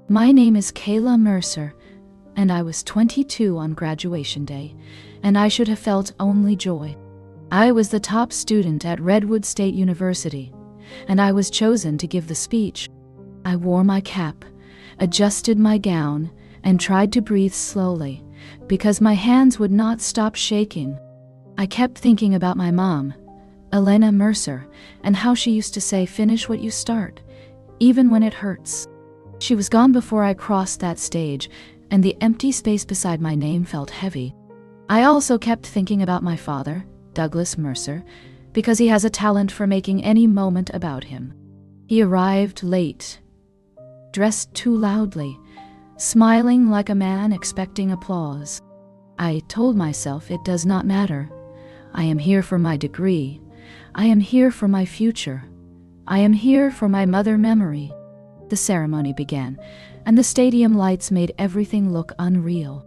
My name is Kayla Mercer, and I was 22 on graduation day, and I should have felt only joy. I was the top student at Redwood State University, and I was chosen to give the speech. I wore my cap, adjusted my gown, and tried to breathe slowly, because my hands would not stop shaking. I kept thinking about my mom, Elena Mercer, and how she used to say, "Finish what you start, even when it hurts." She was gone before I crossed that stage, and the empty space beside my name felt heavy. I also kept thinking about my father, Douglas Mercer, because he has a talent for making any moment about him. He arrived late, dressed too loudly, smiling like a man expecting applause. I told myself it does not matter. I am here for my degree. I am here for my future. I am here for my mother memory. The ceremony began, and the stadium lights made everything look unreal.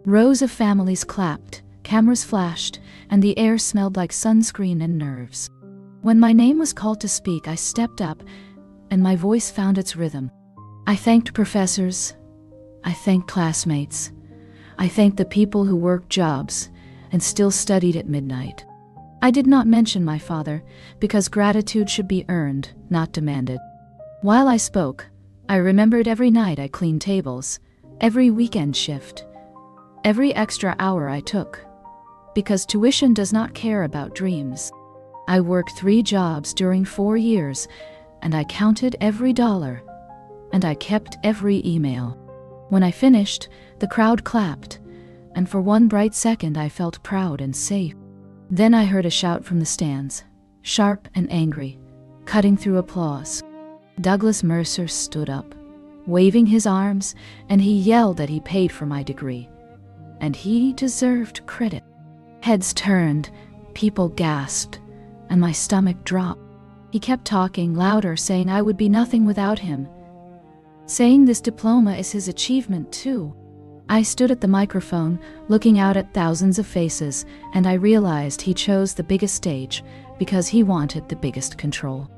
Rows of families clapped, cameras flashed, and the air smelled like sunscreen and nerves. When my name was called to speak, I stepped up, and my voice found its rhythm. I thanked professors. I thanked classmates. I thanked the people who worked jobs and still studied at midnight. I did not mention my father, because gratitude should be earned, not demanded. While I spoke, I remembered every night I cleaned tables, every weekend shift, every extra hour I took, because tuition does not care about dreams. I worked 3 jobs during 4 years, and I counted every dollar, and I kept every email. When I finished, the crowd clapped, and for one bright second I felt proud and safe. Then I heard a shout from the stands, sharp and angry, cutting through applause. Douglas Mercer stood up, waving his arms, and he yelled that he paid for my degree. And he deserved credit. Heads turned, people gasped, and my stomach dropped. He kept talking louder, saying I would be nothing without him, saying this diploma is his achievement too. I stood at the microphone, looking out at thousands of faces, and I realized he chose the biggest stage because he wanted the biggest control.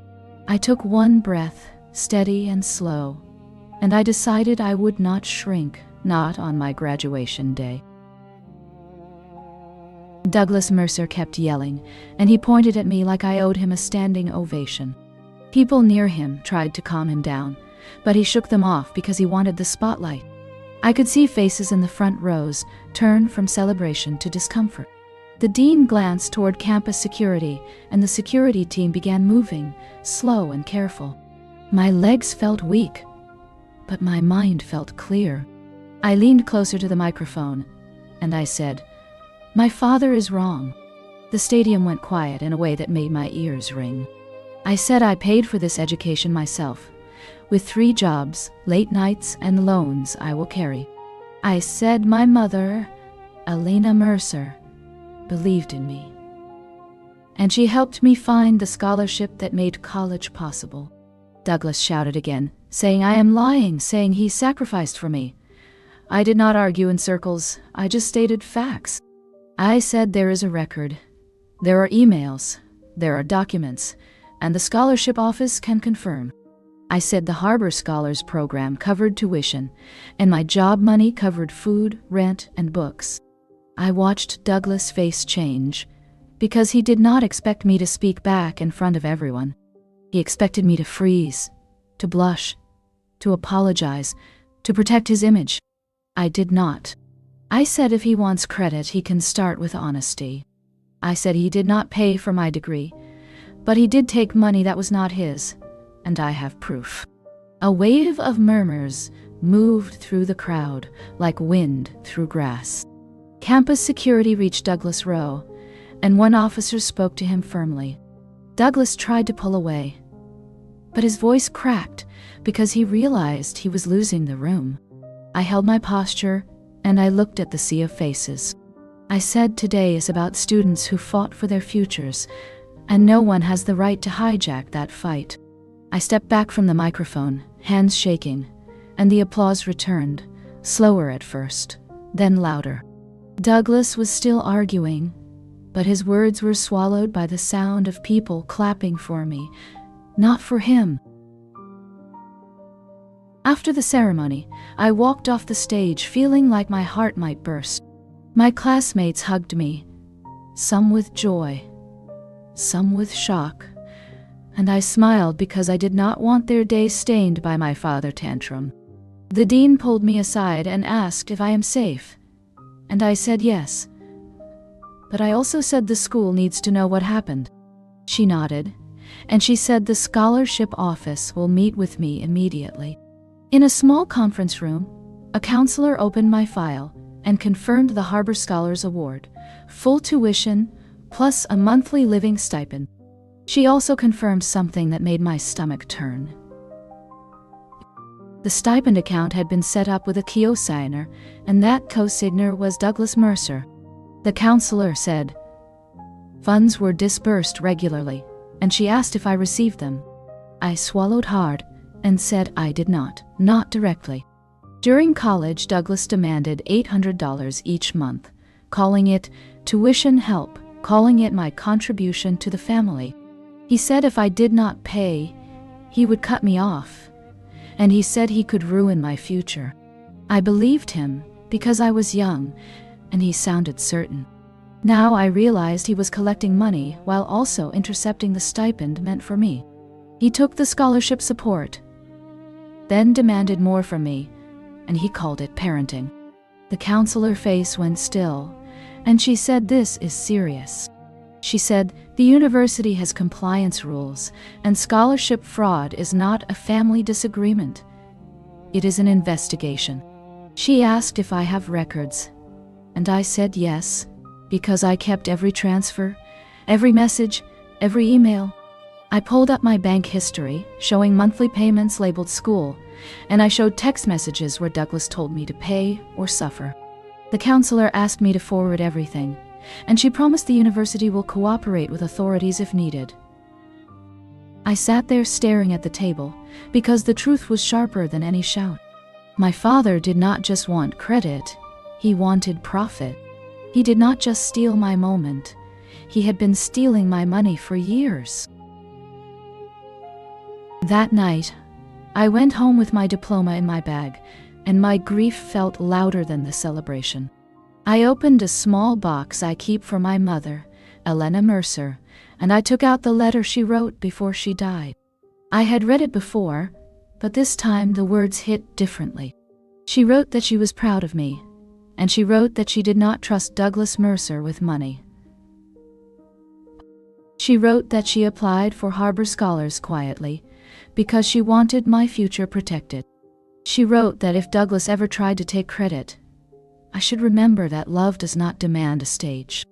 I took one breath, steady and slow, and I decided I would not shrink, not on my graduation day. Douglas Mercer kept yelling, and he pointed at me like I owed him a standing ovation. People near him tried to calm him down, but he shook them off because he wanted the spotlight. I could see faces in the front rows turn from celebration to discomfort. The dean glanced toward campus security, and the security team began moving, slow and careful. My legs felt weak, but my mind felt clear. I leaned closer to the microphone, and I said, "My father is wrong." The stadium went quiet in a way that made my ears ring. I said I paid for this education myself. With 3 jobs, late nights, and loans I will carry. I said my mother, Elena Mercer, believed in me. And she helped me find the scholarship that made college possible. Douglas shouted again, saying I am lying, saying he sacrificed for me. I did not argue in circles, I just stated facts. I said there is a record. There are emails, there are documents, and the scholarship office can confirm. I said the Harbor Scholars Program covered tuition, and my job money covered food, rent, and books. I watched Douglas' face change, because he did not expect me to speak back in front of everyone. He expected me to freeze, to blush, to apologize, to protect his image. I did not. I said if he wants credit, he can start with honesty. I said he did not pay for my degree, but he did take money that was not his, and I have proof. A wave of murmurs moved through the crowd like wind through grass. Campus security reached Douglas Rowe, and one officer spoke to him firmly. Douglas tried to pull away, but his voice cracked because he realized he was losing the room. I held my posture, and I looked at the sea of faces. I said today is about students who fought for their futures, and no one has the right to hijack that fight. I stepped back from the microphone, hands shaking, and the applause returned, slower at first, then louder. Douglas was still arguing, but his words were swallowed by the sound of people clapping for me, not for him. After the ceremony, I walked off the stage feeling like my heart might burst. My classmates hugged me, some with joy, some with shock, and I smiled because I did not want their day stained by my father tantrum. The dean pulled me aside and asked if I am safe, and I said yes. But I also said the school needs to know what happened. She nodded, and she said the scholarship office will meet with me immediately. In a small conference room, a counselor opened my file and confirmed the Harbor Scholars Award, full tuition, plus a monthly living stipend. She also confirmed something that made my stomach turn. The stipend account had been set up with a co-signer, and that co-signer was Douglas Mercer. The counselor said funds were disbursed regularly, and she asked if I received them. I swallowed hard and said I did not directly. During college, Douglas demanded $800 each month, calling it tuition help, calling it my contribution to the family. He said if I did not pay, he would cut me off, and he said he could ruin my future. I believed him because I was young, and he sounded certain. Now I realized he was collecting money while also intercepting the stipend meant for me. He took the scholarship support, then demanded more from me, and he called it parenting. The counselor's face went still, and she said this is serious. She said the university has compliance rules, and scholarship fraud is not a family disagreement. It is an investigation. She asked if I have records, and I said yes, because I kept every transfer, every message, every email. I pulled up my bank history, showing monthly payments labeled school, and I showed text messages where Douglas told me to pay or suffer. The counselor asked me to forward everything, and she promised the university will cooperate with authorities if needed. I sat there staring at the table, because the truth was sharper than any shout. My father did not just want credit, he wanted profit. He did not just steal my moment, he had been stealing my money for years. That night, I went home with my diploma in my bag, and my grief felt louder than the celebration. I opened a small box I keep for my mother, Elena Mercer, and I took out the letter she wrote before she died. I had read it before, but this time the words hit differently. She wrote that she was proud of me, and she wrote that she did not trust Douglas Mercer with money. She wrote that she applied for Harbor Scholars quietly, because she wanted my future protected. She wrote that if Douglas ever tried to take credit, I should remember that love does not demand a stage.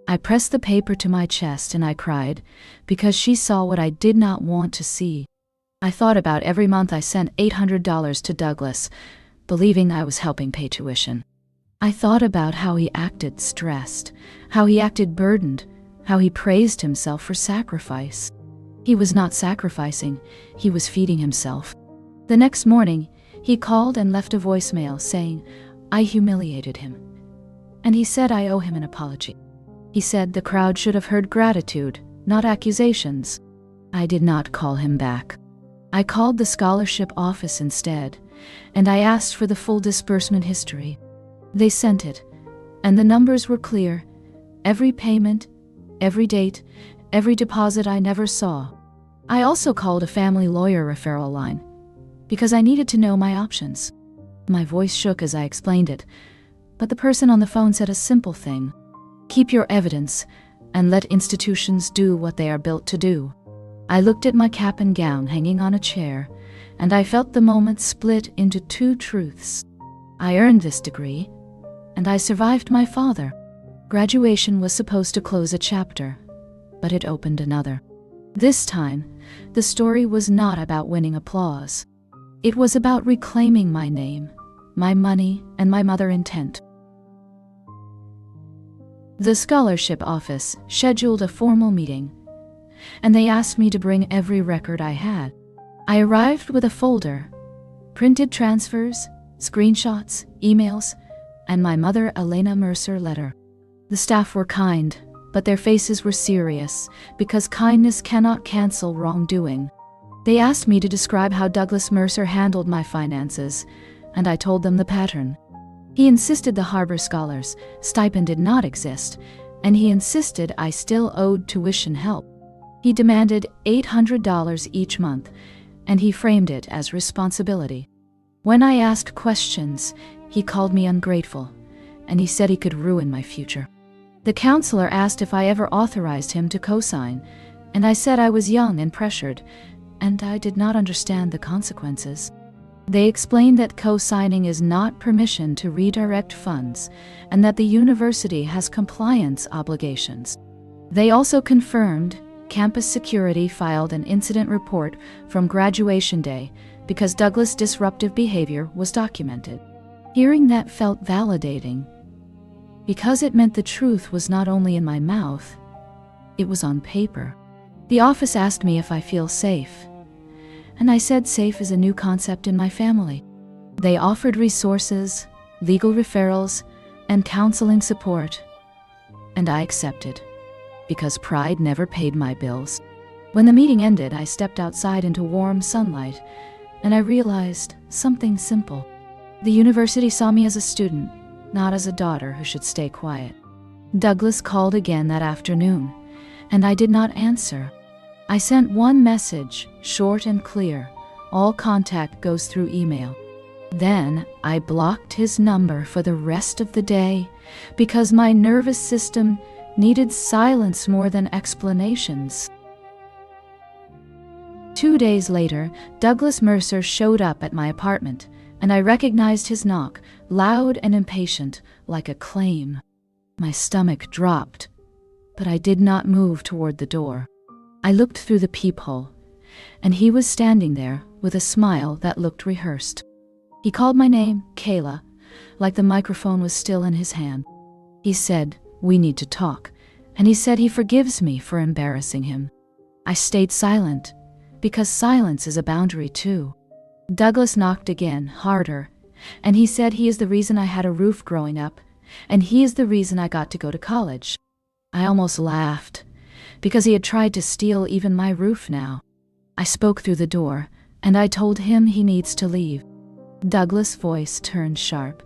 I pressed the paper to my chest and I cried, because she saw what I did not want to see. I thought about every month I sent $800 to Douglas, believing I was helping pay tuition. I thought about how he acted stressed, how he acted burdened, how he praised himself for sacrifice. He was not sacrificing, he was feeding himself. The next morning, he called and left a voicemail saying, I humiliated him. And he said I owe him an apology. He said the crowd should have heard gratitude, not accusations. I did not call him back. I called the scholarship office instead, and I asked for the full disbursement history. They sent it, and the numbers were clear. Every payment, every date, every deposit I never saw. I also called a family lawyer referral line, because I needed to know my options. My voice shook as I explained it, but the person on the phone said a simple thing. Keep your evidence, and let institutions do what they are built to do. I looked at my cap and gown hanging on a chair, and I felt the moment split into two truths. I earned this degree, and I survived my father. Graduation was supposed to close a chapter, but it opened another. This time, the story was not about winning applause. It was about reclaiming my name, my money, and my mother intent. The scholarship office scheduled a formal meeting, and they asked me to bring every record I had. I arrived with a folder, printed transfers, screenshots, emails, and my mother Elena Mercer letter. The staff were kind, but their faces were serious, because kindness cannot cancel wrongdoing. They asked me to describe how Douglas Mercer handled my finances, and I told them the pattern. He insisted the Harbor Scholars stipend did not exist, and he insisted I still owed tuition help. He demanded $800 each month, and he framed it as responsibility. When I asked questions, he called me ungrateful, and he said he could ruin my future. The counselor asked if I ever authorized him to co-sign, and I said I was young and pressured, and I did not understand the consequences. They explained that co-signing is not permission to redirect funds, and that the university has compliance obligations. They also confirmed campus security filed an incident report from graduation day because Douglas' disruptive behavior was documented. Hearing that felt validating, because it meant the truth was not only in my mouth, it was on paper. The office asked me if I feel safe, and I said safe is a new concept in my family. They offered resources, legal referrals, and counseling support, and I accepted, because pride never paid my bills. When the meeting ended, I stepped outside into warm sunlight, and I realized something simple. The university saw me as a student, not as a daughter who should stay quiet. Douglas called again that afternoon, and I did not answer. I sent one message, short and clear. All contact goes through email. Then I blocked his number for the rest of the day because my nervous system needed silence more than explanations. 2 days later, Douglas Mercer showed up at my apartment, and I recognized his knock, loud and impatient, like a claim. My stomach dropped, but I did not move toward the door. I looked through the peephole, and he was standing there with a smile that looked rehearsed. He called my name, Kayla, like the microphone was still in his hand. He said, "We need to talk," and he said he forgives me for embarrassing him. I stayed silent, because silence is a boundary too. Douglas knocked again, harder, and he said he is the reason I had a roof growing up, and he is the reason I got to go to college. I almost laughed, because he had tried to steal even my roof now. I spoke through the door, and I told him he needs to leave. Douglas' voice turned sharp,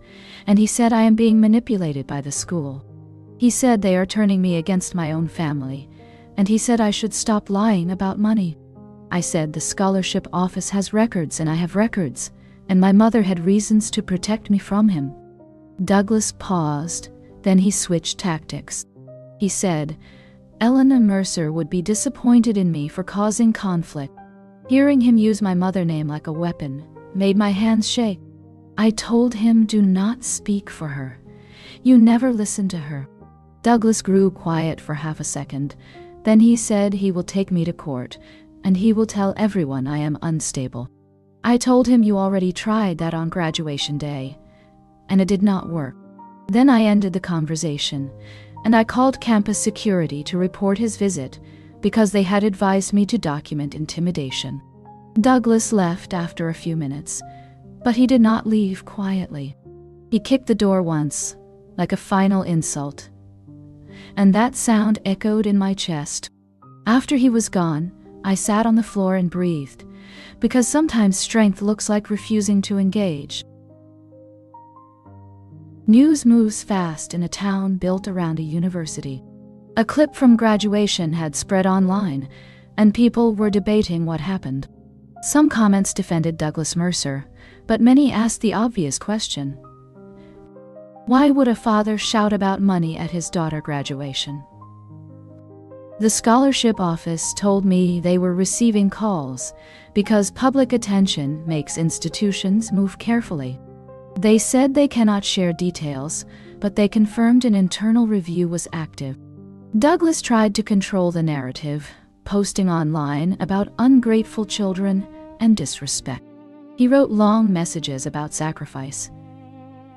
and he said I am being manipulated by the school. He said they are turning me against my own family, and he said I should stop lying about money. I said the scholarship office has records and I have records, and my mother had reasons to protect me from him. Douglas paused, then he switched tactics. He said, Elena Mercer would be disappointed in me for causing conflict. Hearing him use my mother name like a weapon made my hands shake. I told him, do not speak for her. You never listen to her. Douglas grew quiet for half a second. Then he said he will take me to court, and he will tell everyone I am unstable. I told him you already tried that on graduation day, and it did not work. Then I ended the conversation, and I called campus security to report his visit because they had advised me to document intimidation. Douglas left after a few minutes, but he did not leave quietly. He kicked the door once, like a final insult, and that sound echoed in my chest. After he was gone, I sat on the floor and breathed, because sometimes strength looks like refusing to engage. News moves fast in a town built around a university. A clip from graduation had spread online, and people were debating what happened. Some comments defended Douglas Mercer, but many asked the obvious question. Why would a father shout about money at his daughter's graduation? The scholarship office told me they were receiving calls because public attention makes institutions move carefully. They said they cannot share details, but they confirmed an internal review was active. Douglas tried to control the narrative, posting online about ungrateful children and disrespect. He wrote long messages about sacrifice,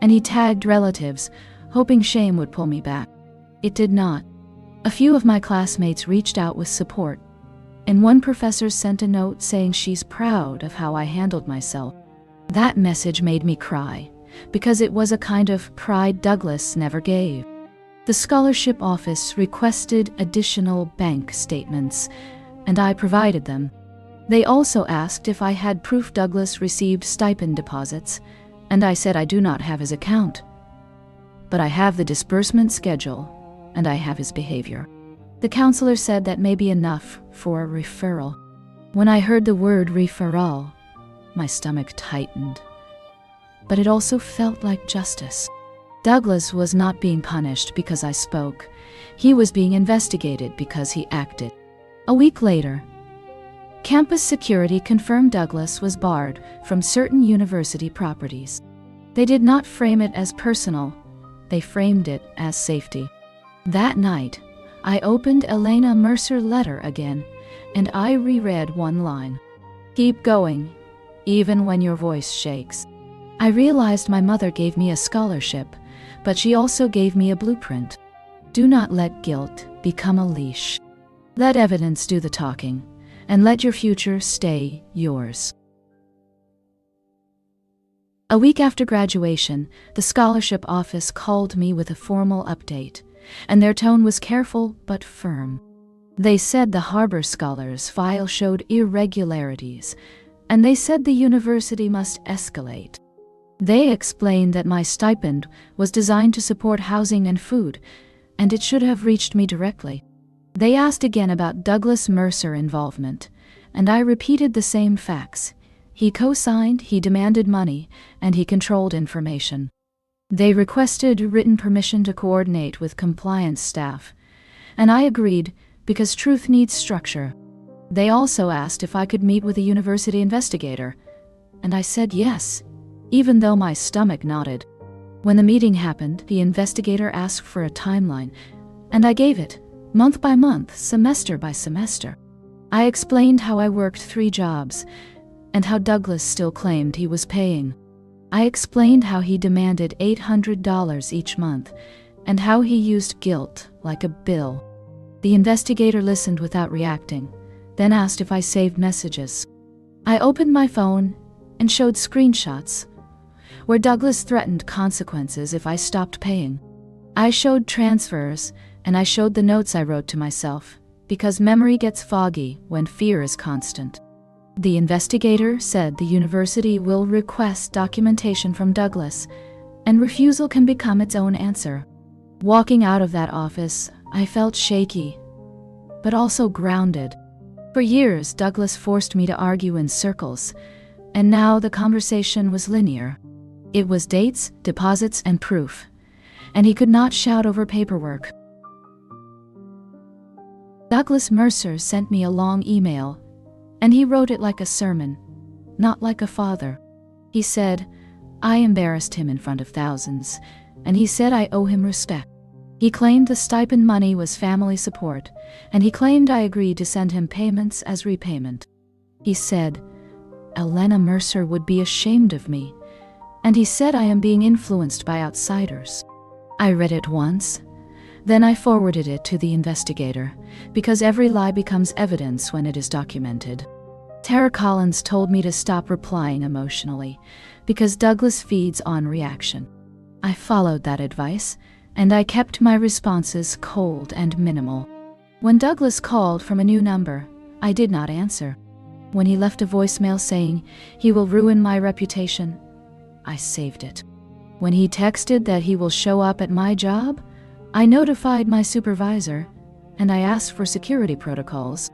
and he tagged relatives, hoping shame would pull me back. It did not. A few of my classmates reached out with support, and one professor sent a note saying she's proud of how I handled myself. That message made me cry, because it was a kind of pride Douglas never gave. The scholarship office requested additional bank statements, and I provided them. They also asked if I had proof Douglas received stipend deposits, and I said I do not have his account. But I have the disbursement schedule, and I have his behavior. The counselor said that may be enough for a referral. When I heard the word referral, my stomach tightened. But it also felt like justice. Douglas was not being punished because I spoke. He was being investigated because he acted. A week later, campus security confirmed Douglas was barred from certain university properties. They did not frame it as personal, they framed it as safety. That night, I opened Elena Mercer's letter again, and I reread one line. Keep going, even when your voice shakes. I realized my mother gave me a scholarship, but she also gave me a blueprint. Do not let guilt become a leash. Let evidence do the talking, and let your future stay yours. A week after graduation, the scholarship office called me with a formal update, and their tone was careful but firm. They said the Harbor Scholars file showed irregularities, and they said the university must escalate. They explained that my stipend was designed to support housing and food, and it should have reached me directly. They asked again about Douglas Mercer involvement, and I repeated the same facts. He co-signed, he demanded money, and he controlled information. They requested written permission to coordinate with compliance staff, and I agreed because truth needs structure. They also asked if I could meet with a university investigator, and I said yes, even though my stomach nodded. When the meeting happened, the investigator asked for a timeline, and I gave it, month by month, semester by semester. I explained how I worked 3 jobs, and how Douglas still claimed he was paying. I explained how he demanded $800 each month, and how he used guilt like a bill. The investigator listened without reacting, then asked if I saved messages. I opened my phone and showed screenshots where Douglas threatened consequences if I stopped paying. I showed transfers, and I showed the notes I wrote to myself, because memory gets foggy when fear is constant. The investigator said the university will request documentation from Douglas, and refusal can become its own answer. Walking out of that office, I felt shaky, but also grounded. For years, Douglas forced me to argue in circles, and now the conversation was linear. It was dates, deposits, and proof, and he could not shout over paperwork. Douglas Mercer sent me a long email, and he wrote it like a sermon, not like a father. He said, I embarrassed him in front of thousands, and he said I owe him respect. He claimed the stipend money was family support, and he claimed I agreed to send him payments as repayment. He said, Elena Mercer would be ashamed of me, and he said I am being influenced by outsiders. I read it once, then I forwarded it to the investigator, because every lie becomes evidence when it is documented. Tara Collins told me to stop replying emotionally, because Douglas feeds on reaction. I followed that advice, and I kept my responses cold and minimal. When Douglas called from a new number, I did not answer. When he left a voicemail saying he will ruin my reputation, I saved it. When he texted that he will show up at my job, I notified my supervisor, and I asked for security protocols.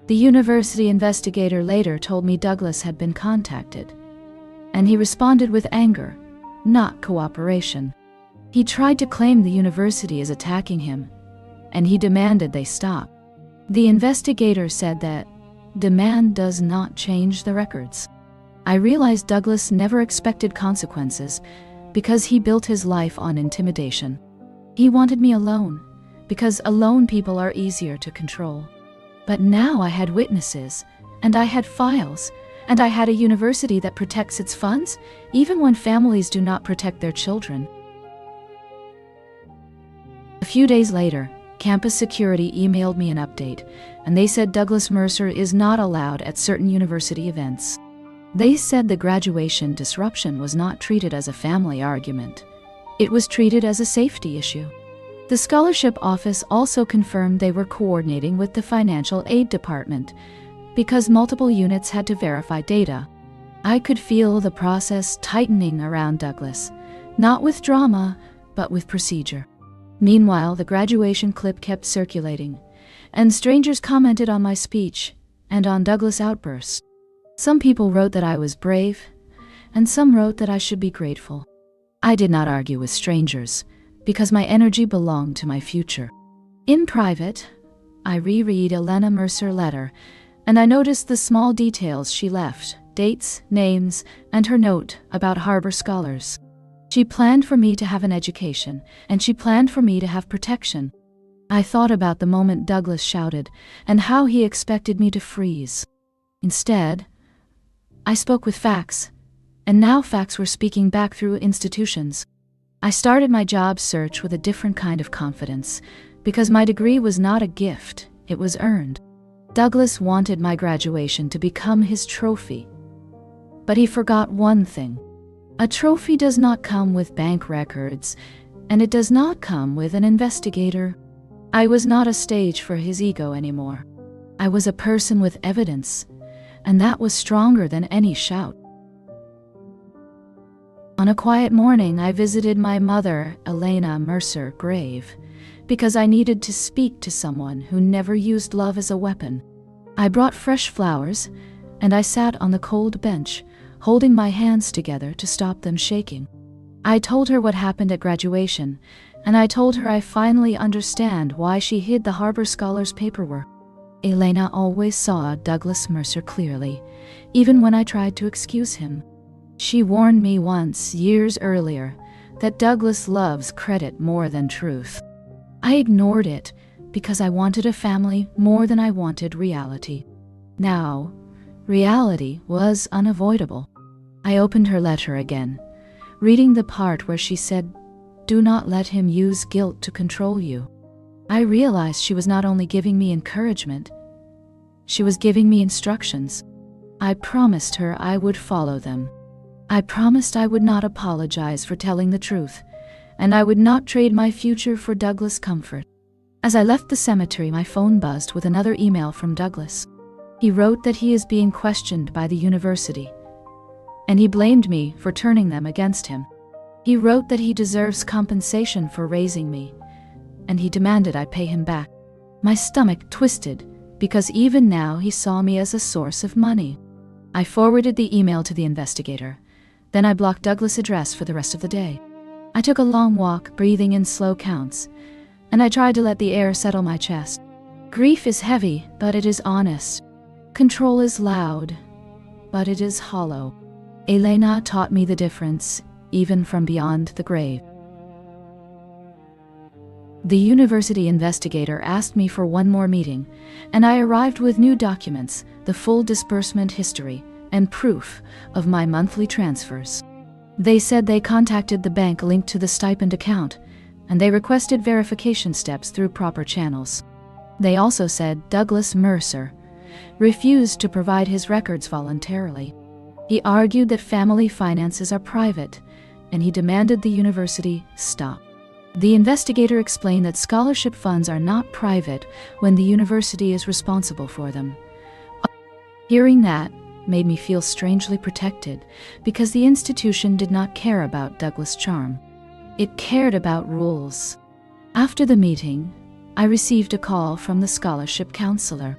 The university investigator later told me Douglas had been contacted, and he responded with anger, not cooperation. He tried to claim the university is attacking him, and he demanded they stop. The investigator said that demand does not change the records. I realized Douglas never expected consequences because he built his life on intimidation. He wanted me alone, because alone people are easier to control. But now I had witnesses, and I had files, and I had a university that protects its funds, even when families do not protect their children. A few days later, campus security emailed me an update, and they said Douglas Mercer is not allowed at certain university events. They said the graduation disruption was not treated as a family argument. It was treated as a safety issue. The scholarship office also confirmed they were coordinating with the financial aid department, because multiple units had to verify data. I could feel the process tightening around Douglas, not with drama, but with procedure. Meanwhile, the graduation clip kept circulating, and strangers commented on my speech and on Douglas' outbursts. Some people wrote that I was brave, and some wrote that I should be grateful. I did not argue with strangers, because my energy belonged to my future. In private, I reread Elena Mercer's letter, and I noticed the small details she left, dates, names, and her note about Harbor scholars. She planned for me to have an education, and she planned for me to have protection. I thought about the moment Douglas shouted, and how he expected me to freeze. Instead, I spoke with facts, and now facts were speaking back through institutions. I started my job search with a different kind of confidence, because my degree was not a gift, it was earned. Douglas wanted my graduation to become his trophy. But he forgot one thing. A trophy does not come with bank records, and it does not come with an investigator. I was not a stage for his ego anymore. I was a person with evidence, and that was stronger than any shout. On a quiet morning, I visited my mother, Elena Mercer, grave, because I needed to speak to someone who never used love as a weapon. I brought fresh flowers, and I sat on the cold bench, holding my hands together to stop them shaking. I told her what happened at graduation, and I told her I finally understand why she hid the Harbor Scholars' paperwork. Elena always saw Douglas Mercer clearly, even when I tried to excuse him. She warned me once, years earlier, that Douglas loves credit more than truth. I ignored it because I wanted a family more than I wanted reality. Now, reality was unavoidable. I opened her letter again, reading the part where she said, "Do not let him use guilt to control you." I realized she was not only giving me encouragement, she was giving me instructions. I promised her I would follow them. I promised I would not apologize for telling the truth, and I would not trade my future for Douglas' comfort. As I left the cemetery, my phone buzzed with another email from Douglas. He wrote that he is being questioned by the university, and he blamed me for turning them against him. He wrote that he deserves compensation for raising me, and he demanded I pay him back. My stomach twisted, because even now he saw me as a source of money. I forwarded the email to the investigator. Then I blocked Douglas' address for the rest of the day. I took a long walk, breathing in slow counts, and I tried to let the air settle my chest. Grief is heavy, but it is honest. Control is loud, but it is hollow. Elena taught me the difference, even from beyond the grave. The university investigator asked me for one more meeting, and I arrived with new documents, the full disbursement history, and proof of my monthly transfers. They said they contacted the bank linked to the stipend account, and they requested verification steps through proper channels. They also said Douglas Mercer refused to provide his records voluntarily. He argued that family finances are private, and he demanded the university stop. The investigator explained that scholarship funds are not private when the university is responsible for them. Hearing that made me feel strangely protected, because the institution did not care about Douglas' charm. It cared about rules. After the meeting, I received a call from the scholarship counselor.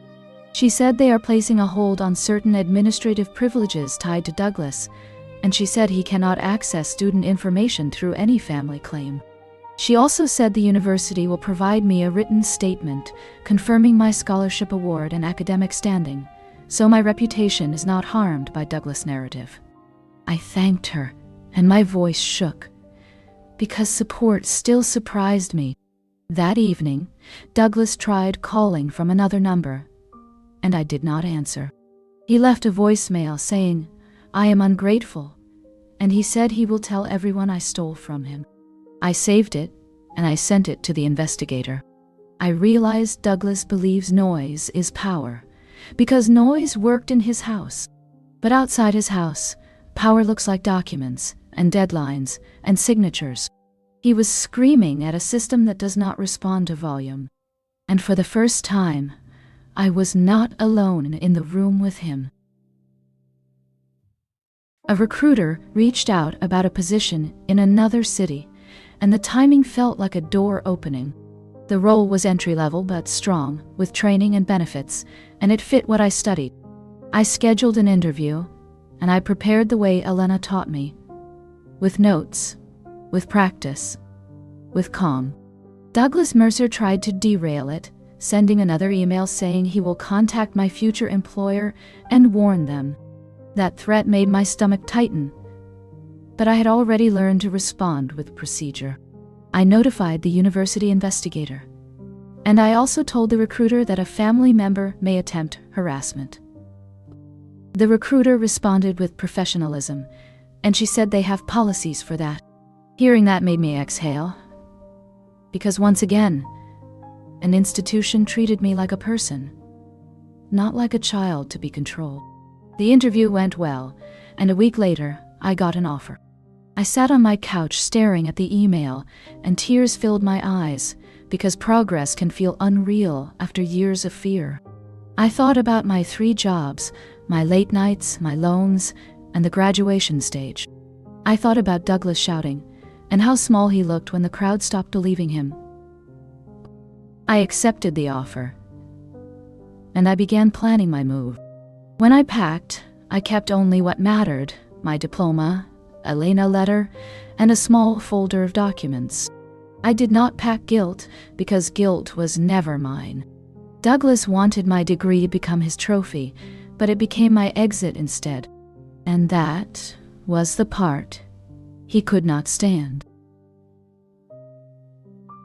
She said they are placing a hold on certain administrative privileges tied to Douglas, and she said he cannot access student information through any family claim. She also said the university will provide me a written statement confirming my scholarship award and academic standing, so my reputation is not harmed by Douglas' narrative. I thanked her, and my voice shook, because support still surprised me. That evening, Douglas tried calling from another number, and I did not answer. He left a voicemail saying, "I am ungrateful," and he said he will tell everyone I stole from him. I saved it, and I sent it to the investigator. I realized Douglas believes noise is power, because noise worked in his house. But outside his house, power looks like documents, and deadlines, and signatures. He was screaming at a system that does not respond to volume. And for the first time, I was not alone in the room with him. A recruiter reached out about a position in another city, and the timing felt like a door opening. The role was entry-level but strong, with training and benefits, and it fit what I studied. I scheduled an interview, and I prepared the way Elena taught me. With notes, with practice, with calm. Douglas Mercer tried to derail it, sending another email saying he will contact my future employer and warn them. That threat made my stomach tighten, but I had already learned to respond with procedure. I notified the university investigator, and I also told the recruiter that a family member may attempt harassment. The recruiter responded with professionalism, and she said they have policies for that. Hearing that made me exhale, because once again, an institution treated me like a person, not like a child to be controlled. The interview went well, and a week later, I got an offer. I sat on my couch staring at the email, and tears filled my eyes, because progress can feel unreal after years of fear. I thought about my 3 jobs, my late nights, my loans, and the graduation stage. I thought about Douglas shouting, and how small he looked when the crowd stopped believing him. I accepted the offer, and I began planning my move. When I packed, I kept only what mattered: my diploma, Elena letter, and a small folder of documents. I did not pack guilt, because guilt was never mine. Douglas wanted my degree to become his trophy, but it became my exit instead. And that was the part he could not stand.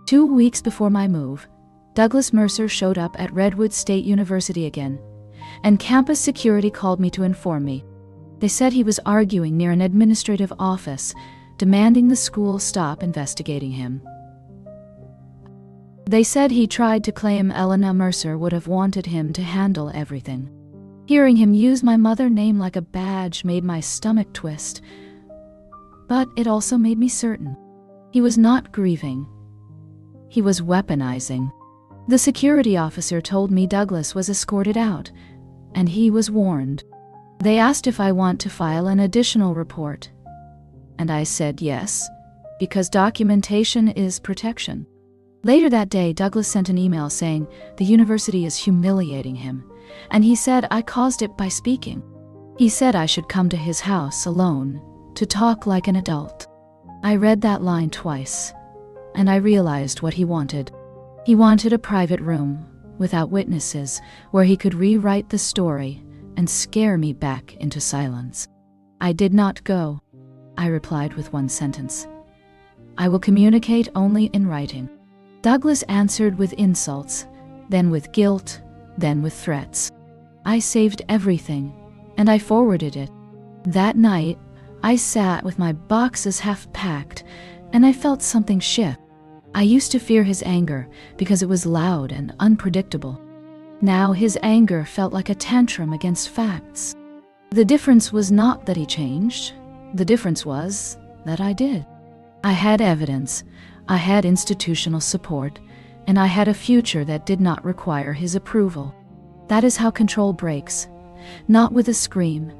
2 weeks before my move, Douglas Mercer showed up at Redwood State University again, and campus security called me to inform me. They said he was arguing near an administrative office, demanding the school stop investigating him. They said he tried to claim Elena Mercer would have wanted him to handle everything. Hearing him use my mother name like a badge made my stomach twist, but it also made me certain. He was not grieving. He was weaponizing. The security officer told me Douglas was escorted out, and he was warned. They asked if I want to file an additional report, and I said yes, because documentation is protection. Later that day, Douglas sent an email saying the university is humiliating him, and he said I caused it by speaking. He said I should come to his house alone to talk like an adult. I read that line twice, and I realized what he wanted. He wanted a private room, without witnesses, where he could rewrite the story and scare me back into silence. I did not go. I replied with one sentence. I will communicate only in writing. Douglas answered with insults, then with guilt, then with threats. I saved everything, and I forwarded it. That night, I sat with my boxes half packed, and I felt something shift. I used to fear his anger because it was loud and unpredictable. Now his anger felt like a tantrum against facts. The difference was not that he changed. The difference was that I did. I had evidence, I had institutional support, and I had a future that did not require his approval. That is how control breaks, not with a scream,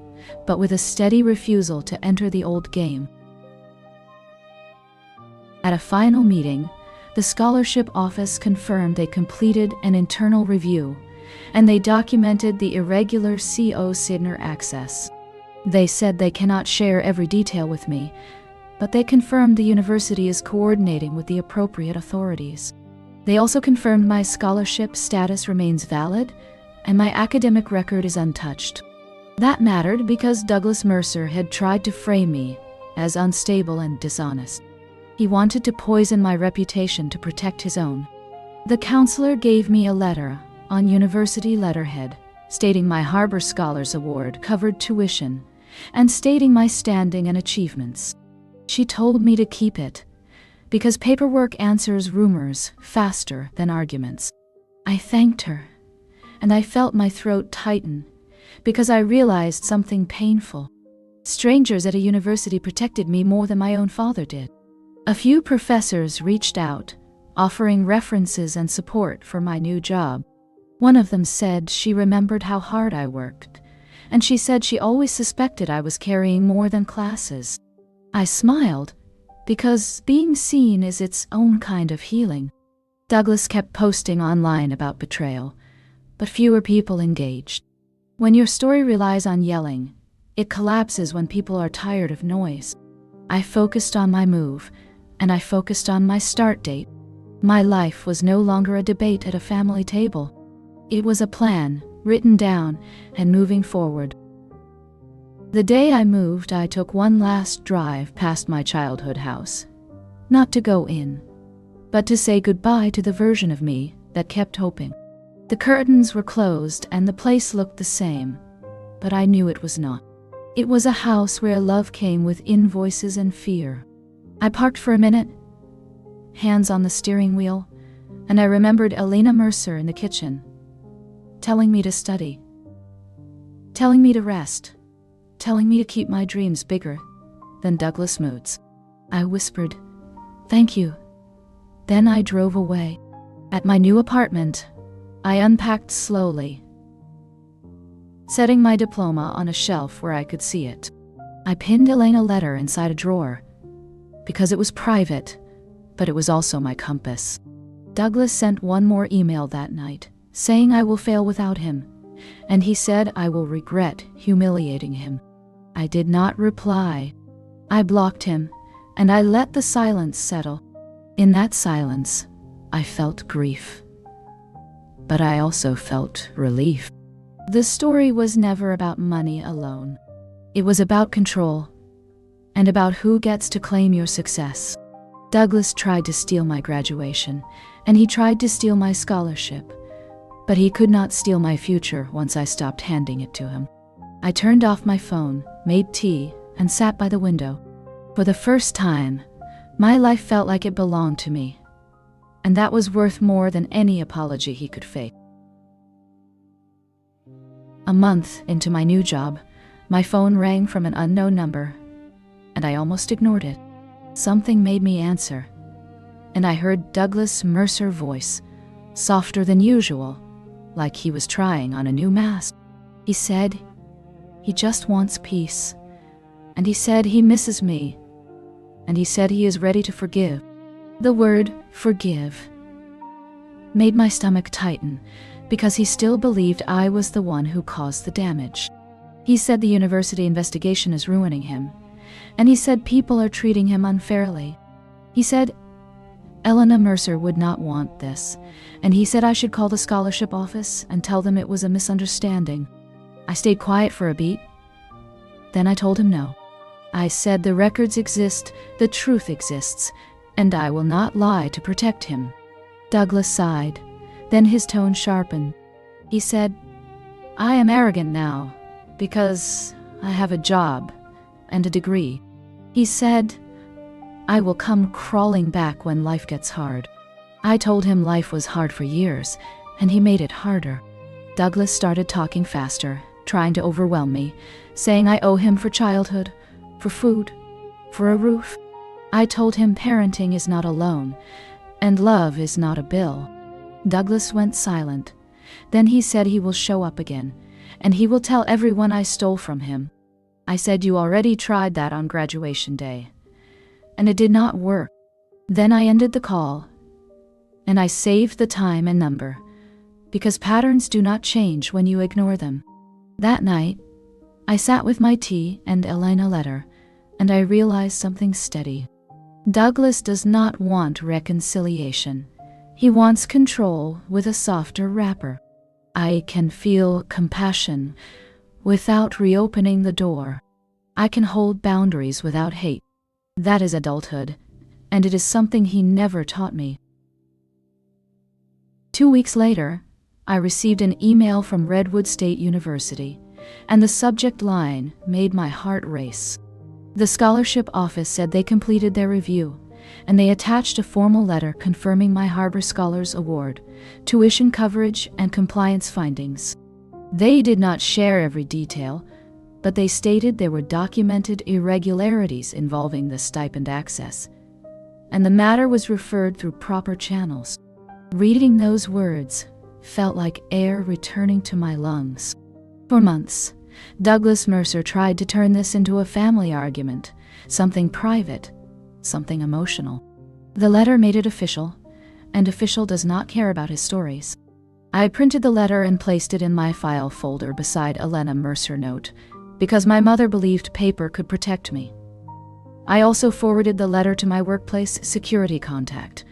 but with a steady refusal to enter the old game. At a final meeting, the scholarship office confirmed they completed an internal review, and they documented the irregular CO Sidner access. They said they cannot share every detail with me, but they confirmed the university is coordinating with the appropriate authorities. They also confirmed my scholarship status remains valid, and my academic record is untouched. That mattered because Douglas Mercer had tried to frame me as unstable and dishonest. He wanted to poison my reputation to protect his own. The counselor gave me a letter on university letterhead, stating my Harbor Scholars Award covered tuition, and stating my standing and achievements. She told me to keep it, because paperwork answers rumors faster than arguments. I thanked her, and I felt my throat tighten, because I realized something painful. Strangers at a university protected me more than my own father did. A few professors reached out, offering references and support for my new job. One of them said she remembered how hard I worked, and she said she always suspected I was carrying more than classes. I smiled, because being seen is its own kind of healing. Douglas kept posting online about betrayal, but fewer people engaged. When your story relies on yelling, it collapses when people are tired of noise. I focused on my move, and I focused on my start date. My life was no longer a debate at a family table. It was a plan, written down, and moving forward. The day I moved, I took one last drive past my childhood house. Not to go in, but to say goodbye to the version of me that kept hoping. The curtains were closed and the place looked the same, but I knew it was not. It was a house where love came with invoices and fear. I parked for a minute, hands on the steering wheel, and I remembered Elena Mercer in the kitchen, telling me to study, telling me to rest, telling me to keep my dreams bigger than Douglas moods. I whispered, "Thank you." Then I drove away. At my new apartment, I unpacked slowly, setting my diploma on a shelf where I could see it. I pinned Elena a letter inside a drawer, because it was private, but it was also my compass. Douglas sent one more email that night, saying I will fail without him, and he said I will regret humiliating him. I did not reply. I blocked him, and I let the silence settle. In that silence, I felt grief. But I also felt relief. The story was never about money alone. It was about control, and about who gets to claim your success. Douglas tried to steal my graduation, and he tried to steal my scholarship, but he could not steal my future once I stopped handing it to him. I turned off my phone, made tea, and sat by the window. For the first time, my life felt like it belonged to me, and that was worth more than any apology he could fake. A month into my new job, my phone rang from an unknown number, and I almost ignored it. Something made me answer, and I heard Douglas Mercer's voice, softer than usual, like he was trying on a new mask. He said he just wants peace, and he said he misses me, and he said he is ready to forgive. The word forgive made my stomach tighten, because he still believed I was the one who caused the damage. He said the university investigation is ruining him, and he said people are treating him unfairly. He said Elena Mercer would not want this, and he said I should call the scholarship office and tell them it was a misunderstanding. I stayed quiet for a beat. Then I told him no. I said the records exist, the truth exists, and I will not lie to protect him. Douglas sighed. Then his tone sharpened. He said, I am arrogant now, because I have a job and a degree. He said, I will come crawling back when life gets hard. I told him life was hard for years, and he made it harder. Douglas started talking faster, trying to overwhelm me, saying I owe him for childhood, for food, for a roof. I told him parenting is not a loan, and love is not a bill. Douglas went silent. Then he said he will show up again, and he will tell everyone I stole from him. I said you already tried that on graduation day, and it did not work. Then I ended the call, and I saved the time and number, because patterns do not change when you ignore them. That night, I sat with my tea and Elena letter, and I realized something steady. Douglas does not want reconciliation. He wants control with a softer wrapper. I can feel compassion without reopening the door. I can hold boundaries without hate. That is adulthood, and it is something he never taught me. 2 weeks later, I received an email from Redwood State University, and the subject line made my heart race. The scholarship office said they completed their review, and they attached a formal letter confirming my Harbor Scholars Award, tuition coverage, and compliance findings. They did not share every detail, but they stated there were documented irregularities involving the stipend access, and the matter was referred through proper channels. Reading those words felt like air returning to my lungs. For months, Douglas Mercer tried to turn this into a family argument, something private, something emotional. The letter made it official, and official does not care about his stories. I printed the letter and placed it in my file folder beside Elena Mercer note, because my mother believed paper could protect me. I also forwarded the letter to my workplace security contact,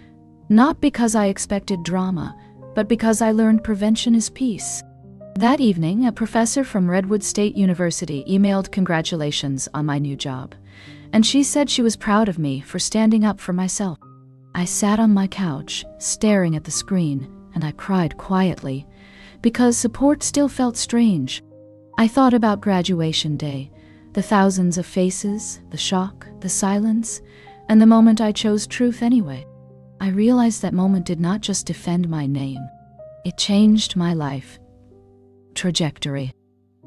not because I expected drama, but because I learned prevention is peace. That evening, a professor from Redwood State University emailed congratulations on my new job, and she said she was proud of me for standing up for myself. I sat on my couch, staring at the screen, and I cried quietly, because support still felt strange. I thought about graduation day, the thousands of faces, the shock, the silence, and the moment I chose truth anyway. I realized that moment did not just defend my name. It changed my life trajectory.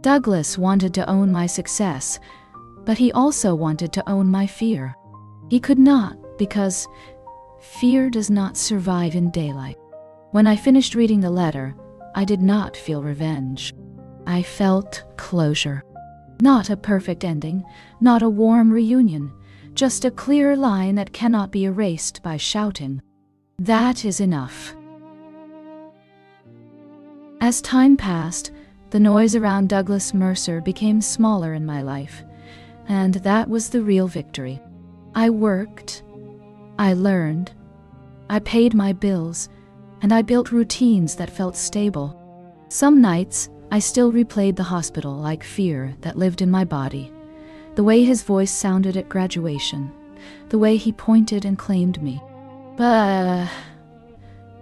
Douglas wanted to own my success, but he also wanted to own my fear. He could not, because fear does not survive in daylight. When I finished reading the letter, I did not feel revenge. I felt closure. Not a perfect ending, not a warm reunion, just a clear line that cannot be erased by shouting. That is enough. As time passed, the noise around Douglas Mercer became smaller in my life, and that was the real victory. I worked, I learned, I paid my bills, and I built routines that felt stable. Some nights, I still replayed the hospital like fear that lived in my body. The way his voice sounded at graduation, the way he pointed and claimed me. But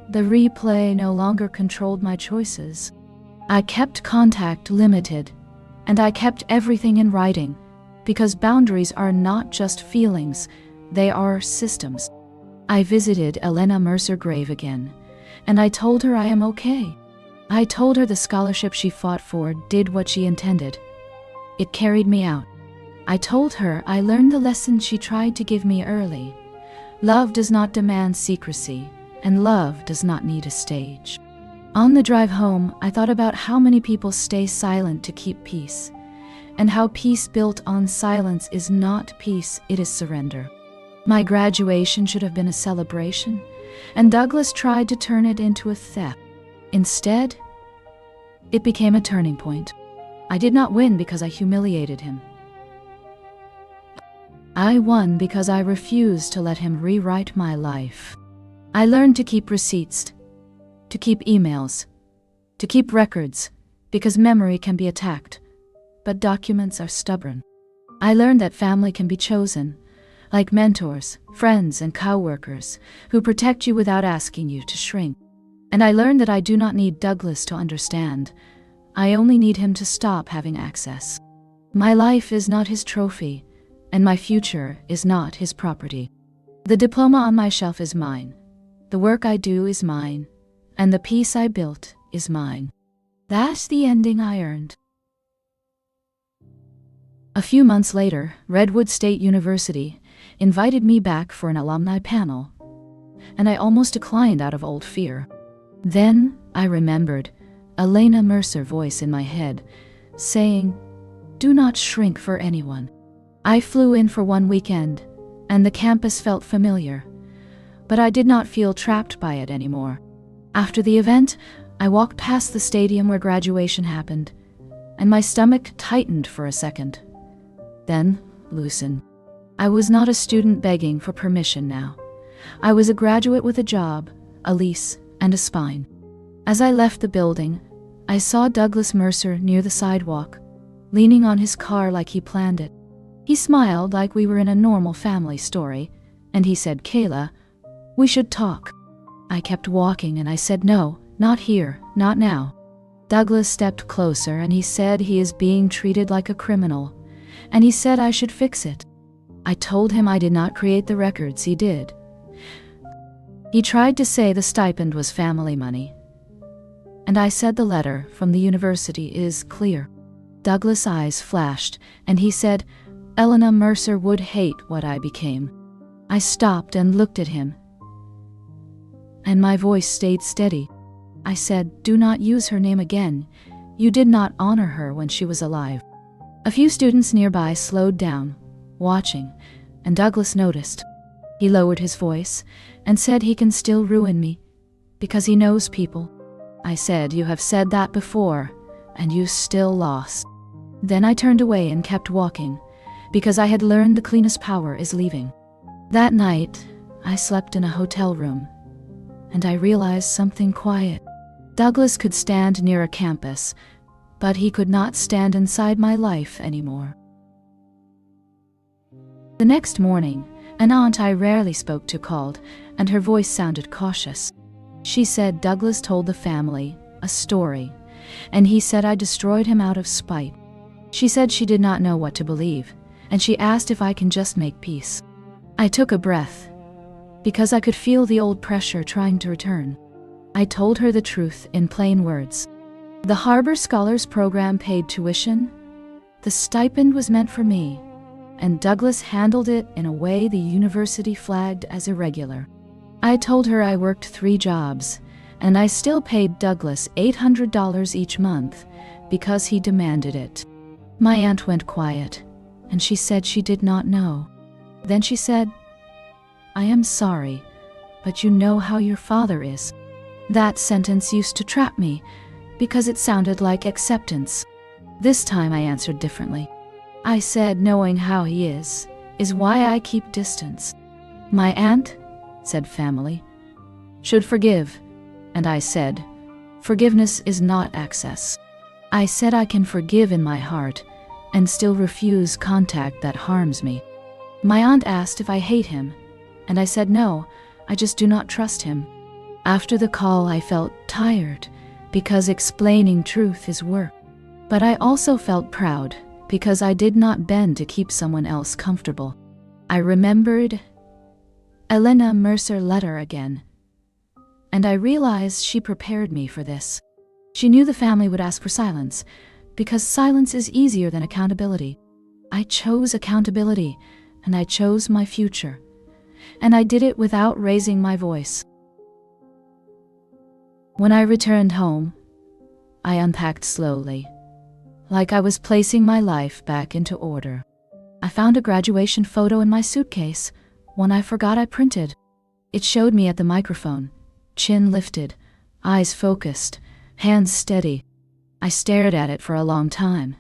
the replay no longer controlled my choices. I kept contact limited, and I kept everything in writing, because boundaries are not just feelings, they are systems. I visited Elena Mercer grave again, and I told her I am okay. I told her the scholarship she fought for did what she intended. It carried me out. I told her I learned the lesson she tried to give me early. Love does not demand secrecy, and love does not need a stage. On the drive home, I thought about how many people stay silent to keep peace, and how peace built on silence is not peace, it is surrender. My graduation should have been a celebration, and Douglas tried to turn it into a theft. Instead, it became a turning point. I did not win because I humiliated him. I won because I refused to let him rewrite my life. I learned to keep receipts, to keep emails, to keep records, because memory can be attacked, but documents are stubborn. I learned that family can be chosen, like mentors, friends, and coworkers who protect you without asking you to shrink. And I learned that I do not need Douglas to understand. I only need him to stop having access. My life is not his trophy, and my future is not his property. The diploma on my shelf is mine. The work I do is mine, and the peace I built is mine. That's the ending I earned. A few months later, Redwood State University invited me back for an alumni panel, and I almost declined out of old fear. Then I remembered Elena Mercer voice in my head, saying, "Do not shrink for anyone." I flew in for one weekend, and the campus felt familiar, but I did not feel trapped by it anymore. After the event, I walked past the stadium where graduation happened, and my stomach tightened for a second, then loosened. I was not a student begging for permission now. I was a graduate with a job, a lease, and a spine. As I left the building, I saw Douglas Mercer near the sidewalk, leaning on his car like he planned it. He smiled like we were in a normal family story, and he said, "Kayla, we should talk." I kept walking and I said, "No, not here, not now." Douglas stepped closer and he said he is being treated like a criminal, and he said I should fix it. I told him I did not create the records, he did. He tried to say the stipend was family money, and I said the letter from the university is clear. Douglas' eyes flashed, and he said, "Elena Mercer would hate what I became." I stopped and looked at him, and my voice stayed steady. I said, "Do not use her name again. You did not honor her when she was alive." A few students nearby slowed down, watching, and Douglas noticed. He lowered his voice and said he can still ruin me because he knows people. I said, "You have said that before, and you still lost." Then I turned away and kept walking because I had learned the cleanest power is leaving. That night, I slept in a hotel room, and I realized something quiet. Douglas could stand near a campus, but he could not stand inside my life anymore. The next morning, an aunt I rarely spoke to called, and her voice sounded cautious. She said Douglas told the family a story, and he said I destroyed him out of spite. She said she did not know what to believe, and she asked if I can just make peace. I took a breath, because I could feel the old pressure trying to return. I told her the truth in plain words. The Harbor Scholars Program paid tuition, the stipend was meant for me, and Douglas handled it in a way the university flagged as irregular. I told her I worked 3 jobs, and I still paid Douglas $800 each month because he demanded it. My aunt went quiet, and she said she did not know. Then she said, "I am sorry, but you know how your father is." That sentence used to trap me because it sounded like acceptance. This time I answered differently. I said knowing how he is why I keep distance. My aunt, said family, should forgive, and I said, forgiveness is not access. I said I can forgive in my heart and still refuse contact that harms me. My aunt asked if I hate him, and I said no, I just do not trust him. After the call I felt tired because explaining truth is work. But I also felt proud because I did not bend to keep someone else comfortable. I remembered Elena Mercer letter again, and I realized she prepared me for this. She knew the family would ask for silence, because silence is easier than accountability. I chose accountability, and I chose my future, and I did it without raising my voice. When I returned home, I unpacked slowly, like I was placing my life back into order. I found a graduation photo in my suitcase, one I forgot I printed. It showed me at the microphone, chin lifted, eyes focused, hands steady. I stared at it for a long time,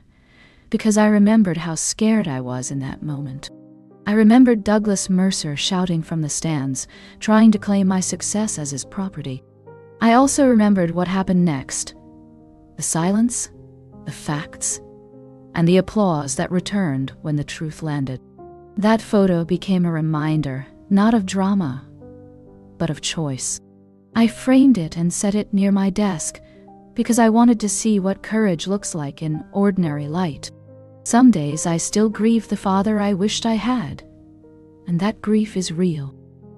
because I remembered how scared I was in that moment. I remembered Douglas Mercer shouting from the stands, trying to claim my success as his property. I also remembered what happened next. The silence, the facts, and the applause that returned when the truth landed. That photo became a reminder, not of drama, but of choice. I framed it and set it near my desk because I wanted to see what courage looks like in ordinary light. Some days I still grieve the father I wished I had, and that grief is real.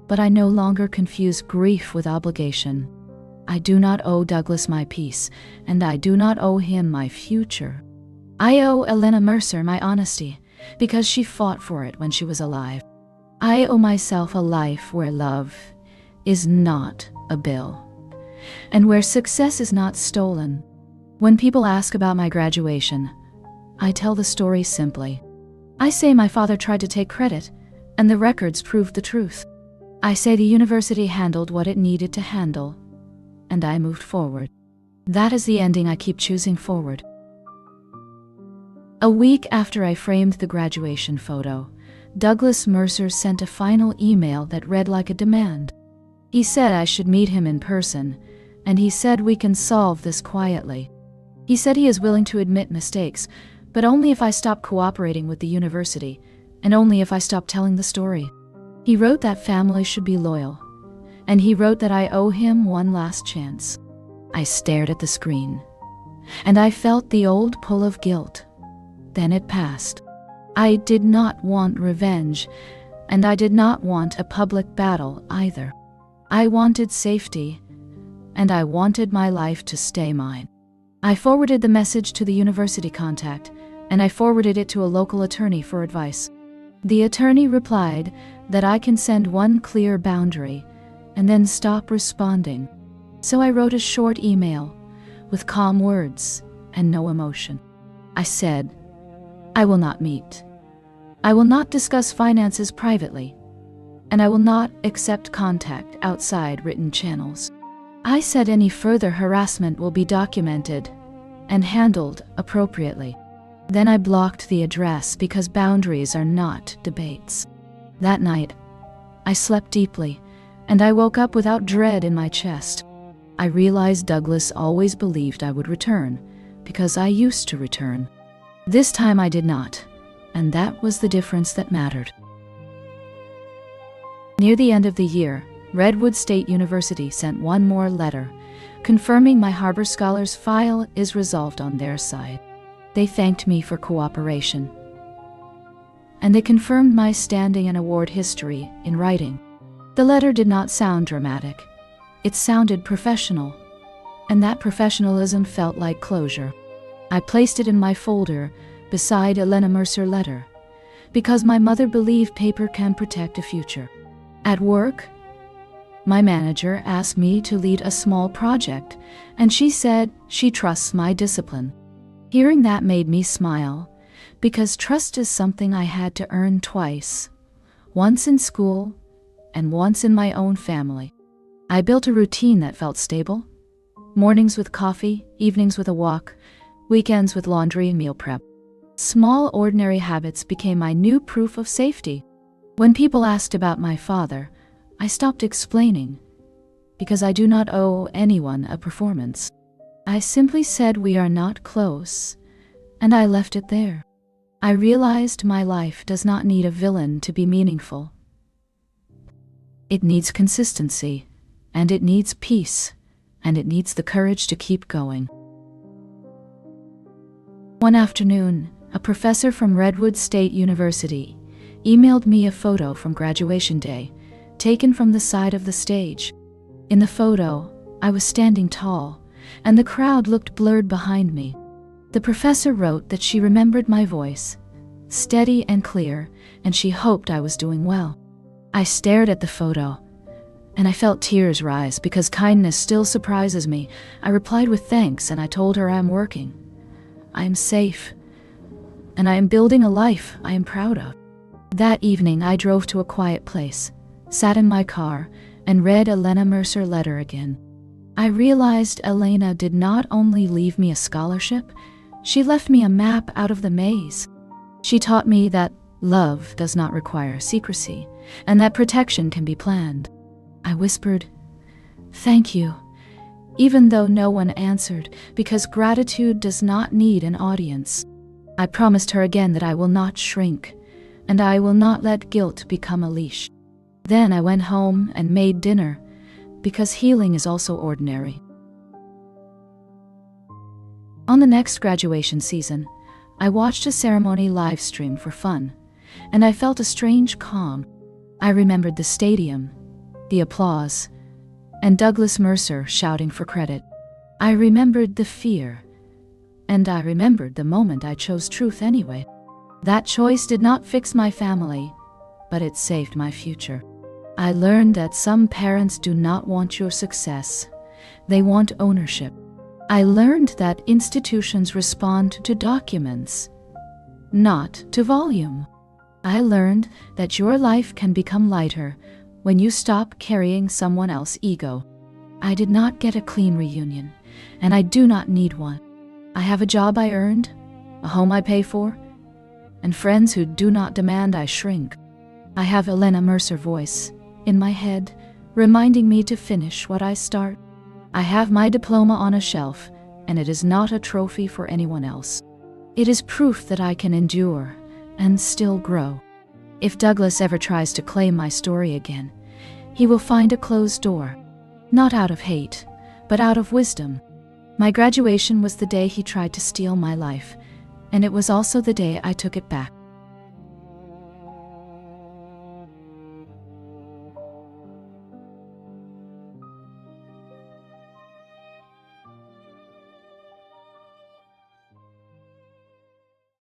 But I no longer confuse grief with obligation. I do not owe Douglas my peace, and I do not owe him my future. I owe Elena Mercer my honesty, because she fought for it when she was alive. I owe myself a life where love is not a bill, and where success is not stolen. When people ask about my graduation, I tell the story simply. I say my father tried to take credit, and the records proved the truth. I say the university handled what it needed to handle, and I moved forward. That is the ending I keep choosing forward. A week after I framed the graduation photo, Douglas Mercer sent a final email that read like a demand. He said I should meet him in person, and he said we can solve this quietly. He said he is willing to admit mistakes, but only if I stop cooperating with the university, and only if I stop telling the story. He wrote that family should be loyal, and he wrote that I owe him one last chance. I stared at the screen, and I felt the old pull of guilt. Then it passed. I did not want revenge, and I did not want a public battle either. I wanted safety, and I wanted my life to stay mine. I forwarded the message to the university contact, and I forwarded it to a local attorney for advice. The attorney replied that I can send one clear boundary and then stop responding. So I wrote a short email with calm words and no emotion. I said, "I will not meet. I will not discuss finances privately, and I will not accept contact outside written channels." I said any further harassment will be documented and handled appropriately. Then I blocked the address because boundaries are not debates. That night, I slept deeply, and I woke up without dread in my chest. I realized Douglas always believed I would return, because I used to return. This time I did not, and that was the difference that mattered. Near the end of the year, Redwood State University sent one more letter, confirming my Harbor Scholars file is resolved on their side. They thanked me for cooperation, and they confirmed my standing and award history in writing. The letter did not sound dramatic. It sounded professional, and that professionalism felt like closure. I placed it in my folder beside Elena Mercer letter, because my mother believed paper can protect a future. At work, my manager asked me to lead a small project, and she said she trusts my discipline. Hearing that made me smile, because trust is something I had to earn twice, once in school and once in my own family. I built a routine that felt stable. Mornings with coffee, evenings with a walk, weekends with laundry and meal prep. Small, ordinary habits became my new proof of safety. When people asked about my father, I stopped explaining, because I do not owe anyone a performance. I simply said we are not close, and I left it there. I realized my life does not need a villain to be meaningful. It needs consistency, and it needs peace, and it needs the courage to keep going. One afternoon, a professor from Redwood State University emailed me a photo from graduation day, taken from the side of the stage. In the photo, I was standing tall, and the crowd looked blurred behind me. The professor wrote that she remembered my voice, steady and clear, and she hoped I was doing well. I stared at the photo, and I felt tears rise because kindness still surprises me. I replied with thanks, and I told her I am working. I am safe, and I am building a life I am proud of. That evening, I drove to a quiet place, sat in my car, and read Elena Mercer letter again. I realized Elena did not only leave me a scholarship, she left me a map out of the maze. She taught me that love does not require secrecy, and that protection can be planned. I whispered, "Thank you," even though no one answered, because gratitude does not need an audience. I promised her again that I will not shrink, and I will not let guilt become a leash. Then I went home and made dinner, because healing is also ordinary. On the next graduation season, I watched a ceremony live stream for fun, and I felt a strange calm. I remembered the stadium, the applause, and Douglas Mercer shouting for credit. I remembered the fear, and I remembered the moment I chose truth anyway. That choice did not fix my family, but it saved my future. I learned that some parents do not want your success. They want ownership. I learned that institutions respond to documents, not to volume. I learned that your life can become lighter when you stop carrying someone else's ego. I did not get a clean reunion, and I do not need one. I have a job I earned, a home I pay for, and friends who do not demand I shrink. I have Elena Mercer voice in my head, reminding me to finish what I start. I have my diploma on a shelf, and it is not a trophy for anyone else. It is proof that I can endure and still grow. If Douglas ever tries to claim my story again, he will find a closed door, not out of hate, but out of wisdom. My graduation was the day he tried to steal my life, and it was also the day I took it back.